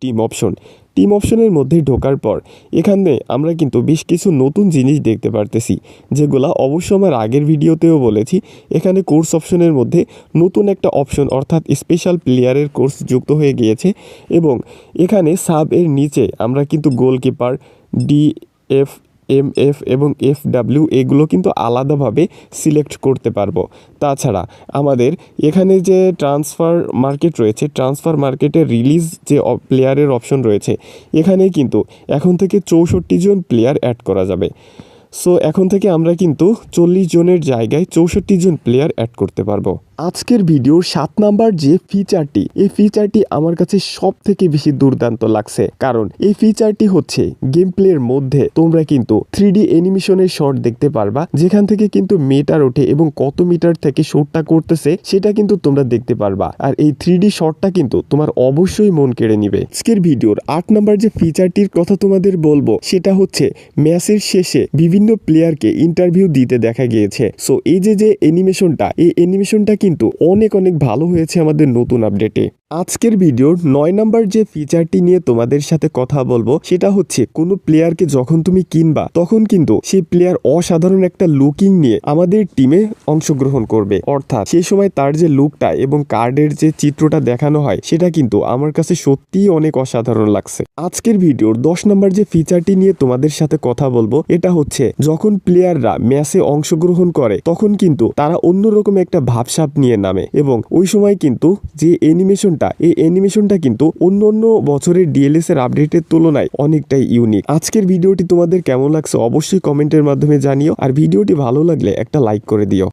Team অপশনের মধ্যে ঢোকার পর এখানে আমরা কিন্তু বেশ কিছু নতুন জিনিস দেখতে পারতেছি, যেগুলা অবশ্য আমার আগের ভিডিওতেও বলেছি। এখানে কোর্স অপশনের মধ্যে নতুন একটা অপশন অর্থাৎ স্পেশাল প্লেয়ারের কোর্স যুক্ত হয়ে গিয়েছে এবং এখানে সাব এর নিচে আমরা কিন্তু গোলকিপার, ডিএফ, এমএফ এবং এফডব্লিউ এগুলো কিন্তু আলাদাভাবে সিলেক্ট করতে পারবো। তাছাড়া আমাদের এখানে যে ট্রান্সফার মার্কেট রয়েছে, ট্রান্সফার মার্কেটে রিলিজ যে প্লেয়ারের অপশন রয়েছে, এখানে কিন্তু এখন থেকে 64 জন প্লেয়ার অ্যাড করা যাবে। সো এখন থেকে আমরা কিন্তু 40 জনের জায়গায় 64 জন প্লেয়ার অ্যাড করতে পারবো। আজকের ভিডিওর 7 নাম্বার যে ফিচারটি, এই ফিচারটি আমার কাছে সব থেকে বেশি দুর্দান্ত লাগছে, কারণ এই ফিচারটি হচ্ছে গেম প্লের মধ্যে তোমরা কিন্তু 3D অ্যানিমেশনের শট দেখতে পারবা, যেখান থেকে কিন্তু মিটার ওঠে এবং কত মিটার থেকে শটটা করতেছে সেটা কিন্তু তোমরা দেখতে পারবা। আর এই 3D শটটা কিন্তু তোমার অবশ্যই মন কেড়ে নিবে। আজকের ভিডিওর 8 নাম্বার যে ফিচারটির কথা তোমাদের বলবো সেটা হচ্ছে ম্যাচের শেষে বিভিন্ন প্লেয়ারকে ইন্টারভিউ দিতে দেখা গিয়েছে। সো এই যে অ্যানিমেশনটা, এই অ্যানিমেশনটা কিন্তু অনেক ভালো হয়েছে আমাদের নতুন আপডেটে। আজকের ভিডিওর 9 নাম্বার যে ফিচারটি নিয়ে তোমাদের সাথে কথা বলবো সেটা হচ্ছে কোনো প্লেয়ারকে যখন তুমি কিনবা তখন কিন্তু সেই প্লেয়ার অসাধারণ একটা লুকিং নিয়ে আমাদের টিমে অংশগ্রহণ করবে, অর্থাৎ সেই সময় তার যে লুকটা এবং কার্ডের যে চিত্রটা দেখানো হয় সেটা কিন্তু আমার কাছে সত্যিই অনেক অসাধারণ লাগছে। আজকের ভিডিওর 10 নাম্বার যে ফিচারটি নিয়ে তোমাদের সাথে কথা বলবো এটা হচ্ছে যখন প্লেয়াররা ম্যাচে অংশগ্রহণ করে তখন কিন্তু তারা অন্যরকম একটা ভাবসাব নিয়ে নামে এবং ওই সময় কিন্তু যে এই অ্যানিমেশনটা কিন্তু অন্য বছরের ডিএলএস এর আপডেটের তুলনায় অনেকটাই ইউনিক। আজকের ভিডিওটি তোমাদের কেমন লাগছে অবশ্যই কমেন্টের মাধ্যমে জানিও, আর ভিডিওটি ভালো লাগলে একটা লাইক করে দিও।